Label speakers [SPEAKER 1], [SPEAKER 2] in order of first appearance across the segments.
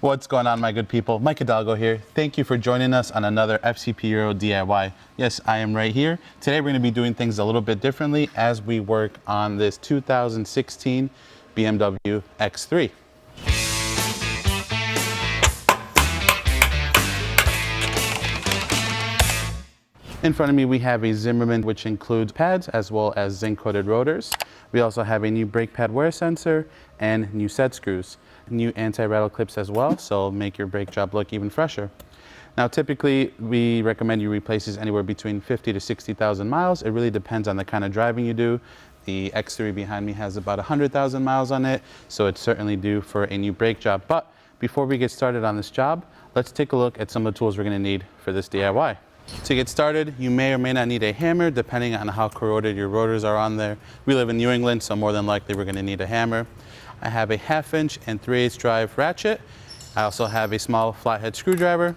[SPEAKER 1] What's going on, my good people? Mike Hidalgo here. Thank you for joining us on another FCP Euro DIY. Yes, I am right here. Today we're going to be doing things a little bit differently as we work on this 2016 BMW X3. In front of me we have a Zimmerman, which includes pads as well as zinc-coated rotors. We also have a new brake pad wear sensor and new set screws. New anti-rattle clips as well, so make your brake job look even fresher. Now typically we recommend you replace these anywhere between 50 to 60,000 miles. It really depends on the kind of driving you do. The X3 behind me has about 100,000 miles on it, so it's certainly due for a new brake job. But before we get started on this job, let's take a look at some of the tools we're going to need for this DIY. To get started, you may or may not need a hammer depending on how corroded your rotors are on there. We live in New England, so more than likely we're going to need a hammer. I have a 1/2 inch and 3/8 drive ratchet. I also have a small flathead screwdriver,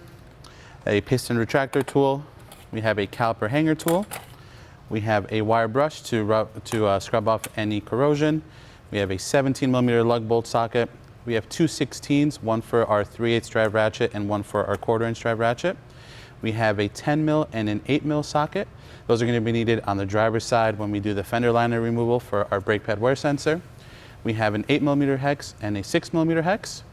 [SPEAKER 1] a piston retractor tool. We have a caliper hanger tool. We have a wire brush to scrub off any corrosion. We have a 17mm lug bolt socket. We have two 16s, one for our 3/8 drive ratchet and one for our 1/4 inch drive ratchet. We have a 10mm and an 8mm socket. Those are going to be needed on the driver's side when we do the fender liner removal for our brake pad wear sensor. We have an 8mm hex and a 6mm hex.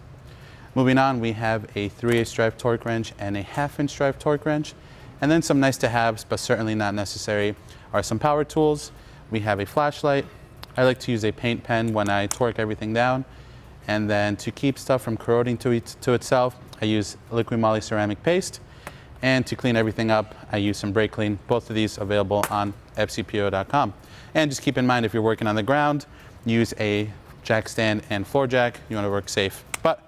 [SPEAKER 1] Moving on, we have a 3/8 drive torque wrench and a 1/2 inch drive torque wrench. And then some nice to haves, but certainly not necessary, are some power tools. We have a flashlight. I like to use a paint pen when I torque everything down. And then to keep stuff from corroding to itself, I use liquid moly ceramic paste. And to clean everything up, I use some brake clean. Both of these available on fcpo.com. And just keep in mind, if you're working on the ground, use a jack stand and floor jack. You want to work safe. But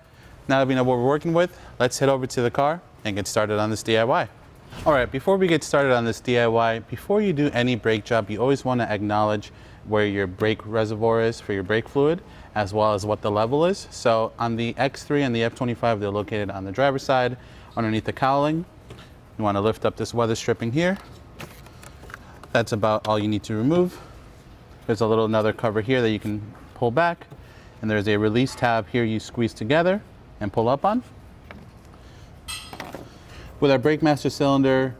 [SPEAKER 1] now that we know what we're working with, let's head over to the car and get started on this DIY. All right, before we get started on this DIY, before you do any brake job, you always want to acknowledge where your brake reservoir is for your brake fluid, as well as what the level is. So on the X3 and the F25, they're located on the driver's side, underneath the cowling. You want to lift up this weather stripping here. That's about all you need to remove. There's a little another cover here that you can pull back, and there's a release tab here you squeeze together and pull up on. With our brake master cylinder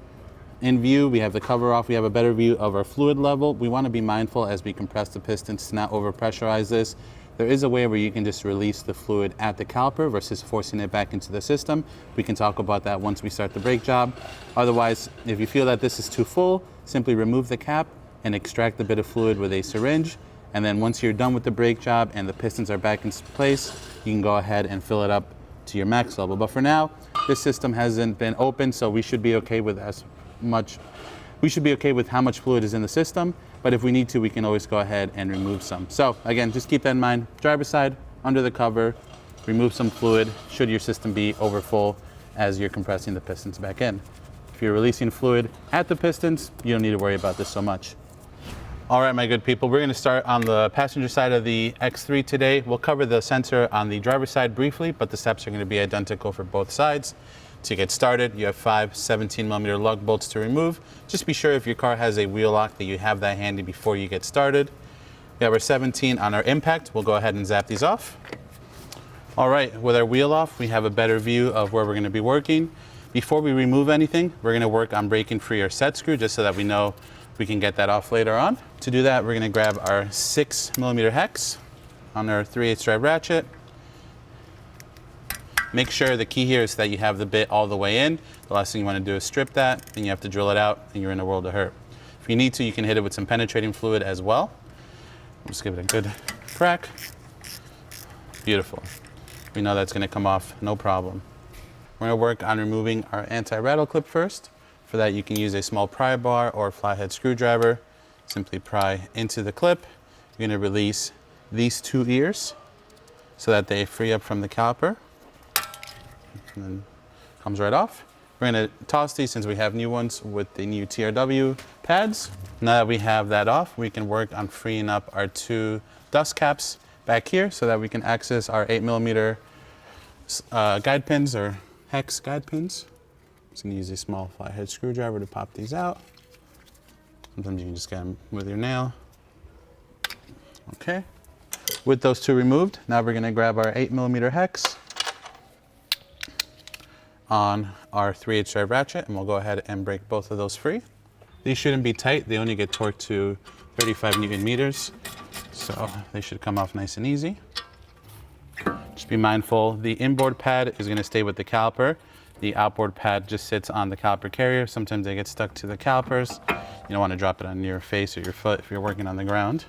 [SPEAKER 1] in view, we have the cover off, we have a better view of our fluid level. We want to be mindful as we compress the pistons to not over pressurize this. There is a way where you can just release the fluid at the caliper versus forcing it back into the system. We can talk about that once we start the brake job. Otherwise, if you feel that this is too full, simply remove the cap and extract the bit of fluid with a syringe. And then once you're done with the brake job and the pistons are back in place, you can go ahead and fill it up to your max level. But for now, this system hasn't been opened, so we should be okay with how much fluid is in the system. But if we need to, we can always go ahead and remove some. So again, just keep that in mind. Driver's side, under the cover, remove some fluid should your system be over full as you're compressing the pistons back in. If you're releasing fluid at the pistons, you don't need to worry about this so much. All right, my good people, we're going to start on the passenger side of the X3 today. We'll cover the sensor on the driver's side briefly, but the steps are going to be identical for both sides. To get started, you have 5 17mm lug bolts to remove. Just be sure if your car has a wheel lock that you have that handy before you get started. We have our 17 on our impact. We'll go ahead and zap these off. All right, with our wheel off, we have a better view of where we're going to be working. Before we remove anything, we're going to work on breaking free our set screw just so that we know we can get that off later on. To do that, we're going to grab our 6mm hex on our 3/8 drive ratchet. Make sure the key here is that you have the bit all the way in. The last thing you want to do is strip that, then you have to drill it out, and you're in a world of hurt. If you need to, you can hit it with some penetrating fluid as well. Just give it a good crack. Beautiful. We know that's going to come off, no problem. We're going to work on removing our anti-rattle clip first. For that, you can use a small pry bar or flathead screwdriver. Simply pry into the clip. You're going to release these two ears so that they free up from the caliper. And then comes right off. We're going to toss these since we have new ones with the new TRW pads. Now that we have that off, we can work on freeing up our two dust caps back here so that we can access our 8mm guide pins or hex guide pins. I'm just going to use a small flathead screwdriver to pop these out. Sometimes you can just get them with your nail. Okay. With those two removed, now we're going to grab our 8mm hex. on our 3/8 drive ratchet, and we'll go ahead and break both of those free. These shouldn't be tight. They only get torqued to 35 Newton meters, so they should come off nice and easy. Just be mindful, the inboard pad is going to stay with the caliper. The outboard pad just sits on the caliper carrier. Sometimes they get stuck to the calipers. You don't want to drop it on your face or your foot if you're working on the ground.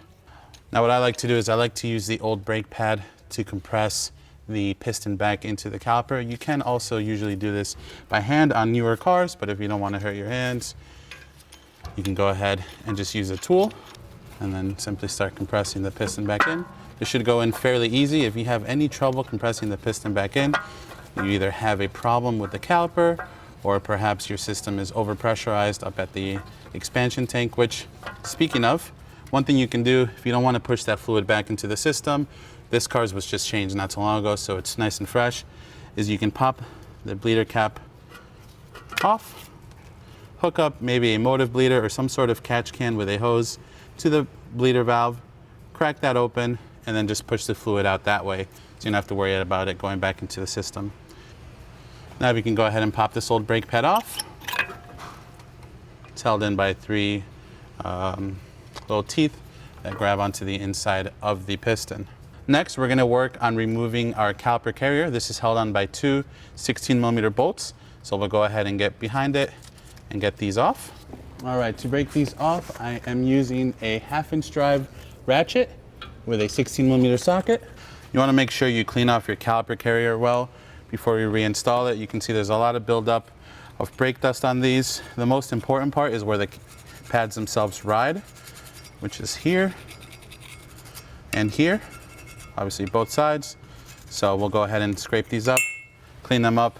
[SPEAKER 1] Now what I like to do is I like to use the old brake pad to compress the piston back into the caliper. You can also usually do this by hand on newer cars, but if you don't want to hurt your hands, you can go ahead and just use a tool and then simply start compressing the piston back in. This should go in fairly easy. If you have any trouble compressing the piston back in, you either have a problem with the caliper or perhaps your system is overpressurized up at the expansion tank, which, speaking of, one thing you can do if you don't want to push that fluid back into the system, this car's was just changed not too long ago, so it's nice and fresh, is you can pop the bleeder cap off, hook up maybe a motive bleeder or some sort of catch can with a hose to the bleeder valve, crack that open, and then just push the fluid out that way, so you don't have to worry about it going back into the system. Now we can go ahead and pop this old brake pad off. It's held in by 3 little teeth that grab onto the inside of the piston. Next, we're going to work on removing our caliper carrier. This is held on by 2 16mm bolts. So we'll go ahead and get behind it and get these off. All right, to break these off, I am using a 1/2" drive ratchet with a 16mm socket. You want to make sure you clean off your caliper carrier well before you reinstall it. You can see there's a lot of buildup of brake dust on these. The most important part is where the pads themselves ride, which is here and here, obviously both sides. So we'll go ahead and scrape these up, clean them up,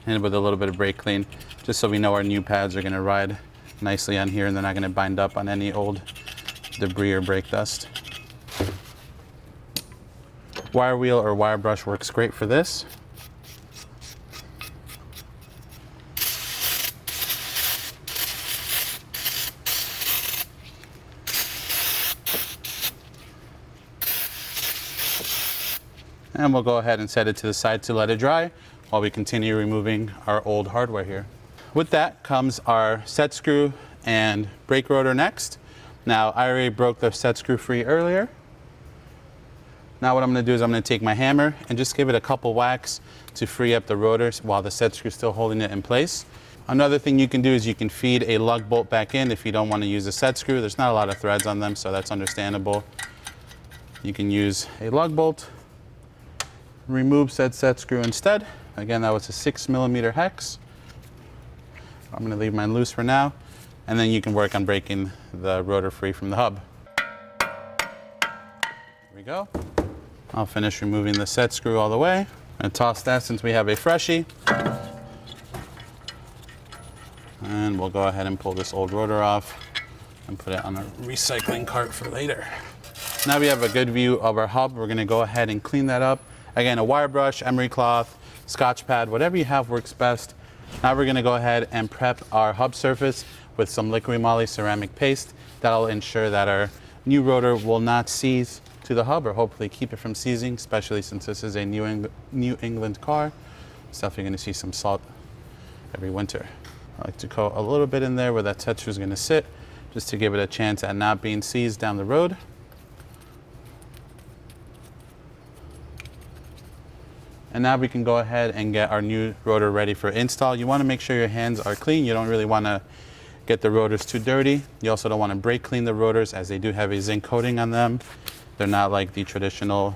[SPEAKER 1] and with a little bit of brake clean, just so we know our new pads are going to ride nicely on here and they're not going to bind up on any old debris or brake dust. Wire wheel or wire brush works great for this. And we'll go ahead and set it to the side to let it dry while we continue removing our old hardware here. With that comes our set screw and brake rotor next. Now, I already broke the set screw free earlier. Now what I'm going to do is I'm going to take my hammer and just give it a couple whacks to free up the rotors while the set screw is still holding it in place. Another thing you can do is you can feed a lug bolt back in if you don't want to use a set screw. There's not a lot of threads on them, so that's understandable. You can use a lug bolt, remove said set screw instead. Again, that was a 6mm hex. I'm going to leave mine loose for now, and then you can work on breaking the rotor free from the hub. Here we go. I'll finish removing the set screw all the way. I'm going to toss that since we have a freshie. And we'll go ahead and pull this old rotor off and put it on a recycling cart for later. Now we have a good view of our hub. We're going to go ahead and clean that up. Again, a wire brush, emery cloth, Scotch pad, whatever you have works best. Now we're going to go ahead and prep our hub surface with some liquid moly ceramic paste. That'll ensure that our new rotor will not seize to the hub, or hopefully keep it from seizing, especially since this is a New England car. It's definitely going to see some salt every winter. I like to coat a little bit in there where that texture is going to sit, just to give it a chance at not being seized down the road. And now we can go ahead and get our new rotor ready for install. You want to make sure your hands are clean. You don't really want to get the rotors too dirty. You also don't want to brake clean the rotors, as they do have a zinc coating on them. They're not like the traditional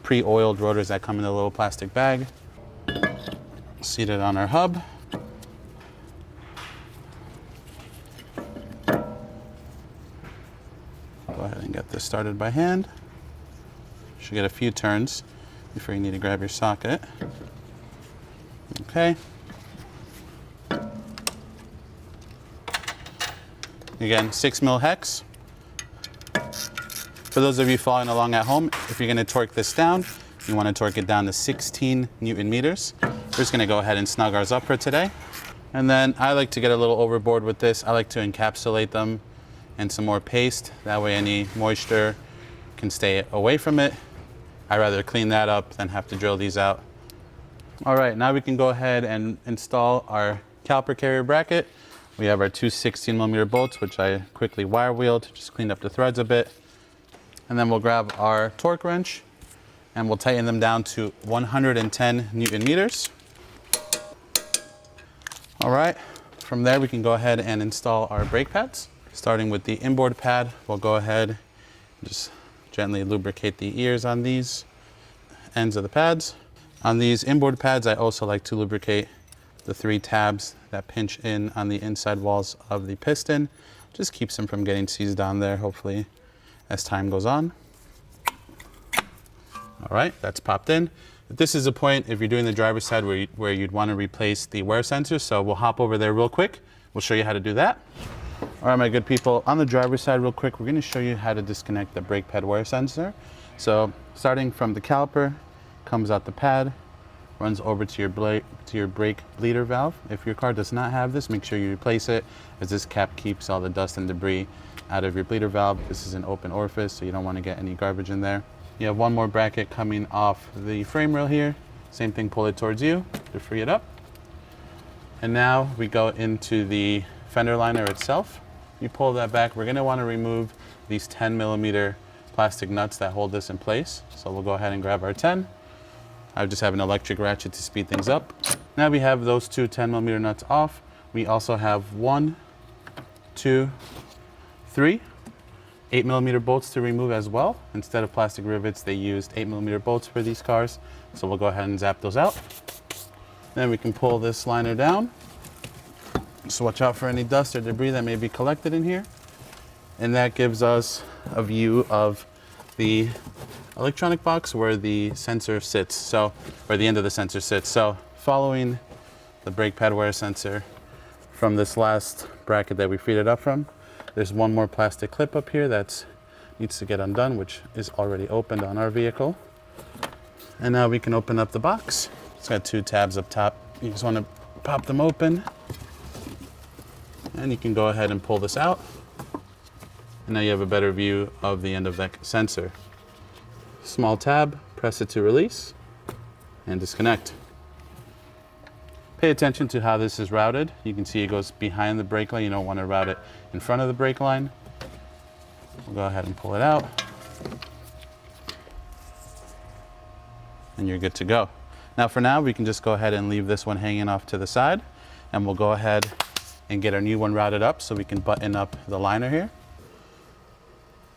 [SPEAKER 1] pre-oiled rotors that come in a little plastic bag. Seat it on our hub. Go ahead and get this started by hand. Should get a few turns before you need to grab your socket. Okay. Again, 6mm hex. For those of you following along at home, if you're going to torque this down, you want to torque it down to 16 Newton meters. We're just going to go ahead and snug ours up for today. And then I like to get a little overboard with this. I like to encapsulate them in some more paste. That way any moisture can stay away from it. I'd rather clean that up than have to drill these out. All right, now we can go ahead and install our caliper carrier bracket. We have our two 16mm bolts, which I quickly wire wheeled, just cleaned up the threads a bit. And then we'll grab our torque wrench and we'll tighten them down to 110 Newton meters. All right, from there we can go ahead and install our brake pads. Starting with the inboard pad, we'll go ahead and just gently lubricate the ears on these ends of the pads. On these inboard pads, I also like to lubricate the 3 tabs that pinch in on the inside walls of the piston. Just keeps them from getting seized on there, hopefully, as time goes on. All right, that's popped in. This is a point, if you're doing the driver's side, where you'd want to replace the wear sensor. So we'll hop over there real quick. We'll show you how to do that. All right, my good people, on the driver's side real quick, we're going to show you how to disconnect the brake pad wear sensor. So starting from the caliper, comes out the pad, runs over to your brake bleeder valve. If your car does not have this, make sure you replace it, as this cap keeps all the dust and debris out of your bleeder valve. This is an open orifice, so you don't want to get any garbage in there. You have one more bracket coming off the frame rail here. Same thing, pull it towards you to free it up. And now we go into the fender liner itself. You pull that back, we're going to want to remove these 10mm plastic nuts that hold this in place. So we'll go ahead and grab our 10. I just have an electric ratchet to speed things up. Now we have those two 10mm nuts off. We also have 1, 2, 3 8mm bolts to remove as well. Instead of plastic rivets, they used 8mm bolts for these cars. So we'll go ahead and zap those out. Then we can pull this liner down. Just watch out for any dust or debris that may be collected in here. And that gives us a view of the electronic box where the sensor sits, so where the end of the sensor sits. So following the brake pad wear sensor from this last bracket that we freed it up from, there's one more plastic clip up here that needs to get undone, which is already opened on our vehicle. And now we can open up the box. It's got 2 tabs up top. You just want to pop them open, and you can go ahead and pull this out. And now you have a better view of the end of that sensor. Small tab, press it to release, and disconnect. Pay attention to how this is routed. You can see it goes behind the brake line. You don't want to route it in front of the brake line. We'll go ahead and pull it out. And you're good to go. Now for now, we can just go ahead and leave this one hanging off to the side, and we'll go ahead and get our new one routed up so we can button up the liner here.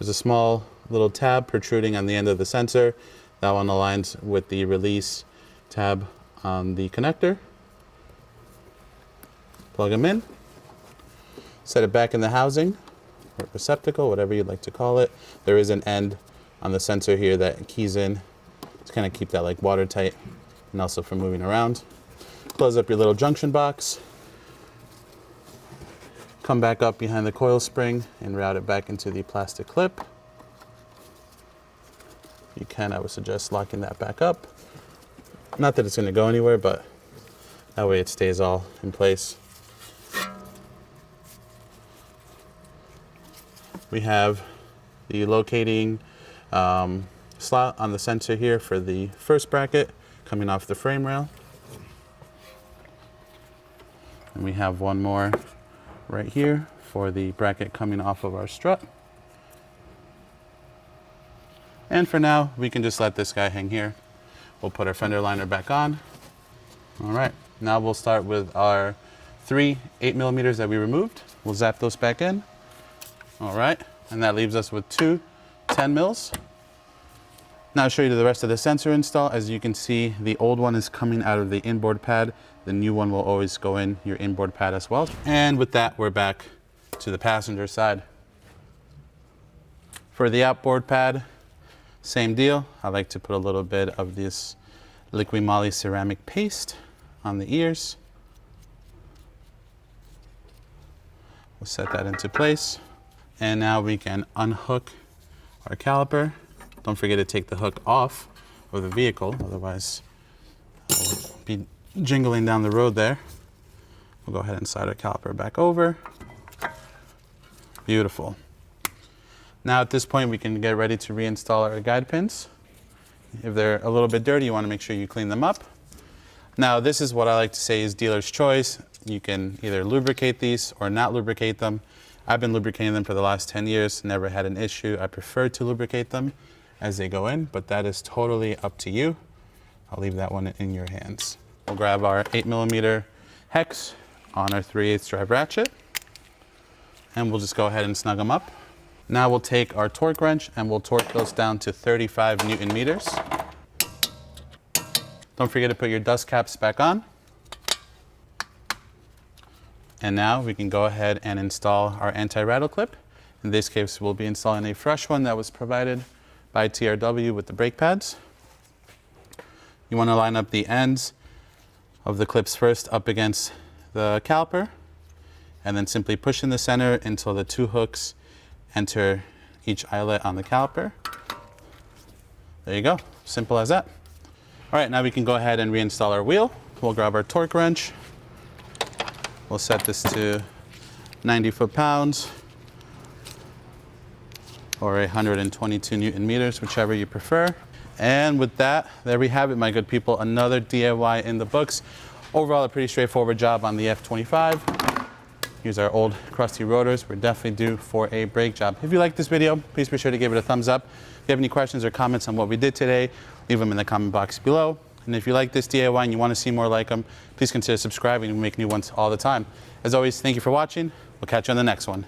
[SPEAKER 1] There's a small little tab protruding on the end of the sensor. That one aligns with the release tab on the connector. Plug them in. Set it back in the housing or receptacle, whatever you'd like to call it. There is an end on the sensor here that keys in to kind of keep that like watertight and also for moving around. Close up your little junction box. Come back up behind the coil spring and route it back into the plastic clip. You can, I would suggest locking that back up. Not that it's going to go anywhere, but that way it stays all in place. We have the locating slot on the sensor here for the first bracket coming off the frame rail. And we have one more right here for the bracket coming off of our strut. And for now, we can just let this guy hang here. We'll put our fender liner back on. All right, now we'll start with our 3 8mm that we removed. We'll zap those back in. All right, and that leaves us with 2 10mm. Now I'll show you the rest of the sensor install. As you can see, the old one is coming out of the inboard pad. The new one will always go in your inboard pad as well. And with that, we're back to the passenger side. For the outboard pad, same deal. I like to put a little bit of this Liqui Moly ceramic paste on the ears. We'll set that into place. And now we can unhook our caliper. Don't forget to take the hook off of the vehicle, otherwise we'll be jingling down the road there. We'll go ahead and slide our caliper back over. Beautiful. Now at this point, we can get ready to reinstall our guide pins. If they're a little bit dirty, you want to make sure you clean them up. Now, this is what I like to say is dealer's choice. You can either lubricate these or not lubricate them. I've been lubricating them for the last 10 years, never had an issue. I prefer to lubricate them as they go in, but that is totally up to you. I'll leave that one in your hands. We'll grab our 8mm hex on our 3/8 drive ratchet, and we'll just go ahead and snug them up. Now we'll take our torque wrench and we'll torque those down to 35 Newton meters. Don't forget to put your dust caps back on. And now we can go ahead and install our anti-rattle clip. In this case, we'll be installing a fresh one that was provided by TRW with the brake pads. You want to line up the ends of the clips first up against the caliper, and then simply push in the center until the 2 hooks enter each eyelet on the caliper. There you go, simple as that. All right, now we can go ahead and reinstall our wheel. We'll grab our torque wrench. We'll set this to 90 foot-pounds or 122 Newton meters, whichever you prefer. And with that, there we have it, my good people. Another DIY in the books. Overall, a pretty straightforward job on the F25. Here's our old crusty rotors. We're definitely due for a brake job. If you like this video, please be sure to give it a thumbs up. If you have any questions or comments on what we did today, leave them in the comment box below. And if you like this DIY and you want to see more like them, please consider subscribing. We make new ones all the time. As always, thank you for watching. We'll catch you on the next one.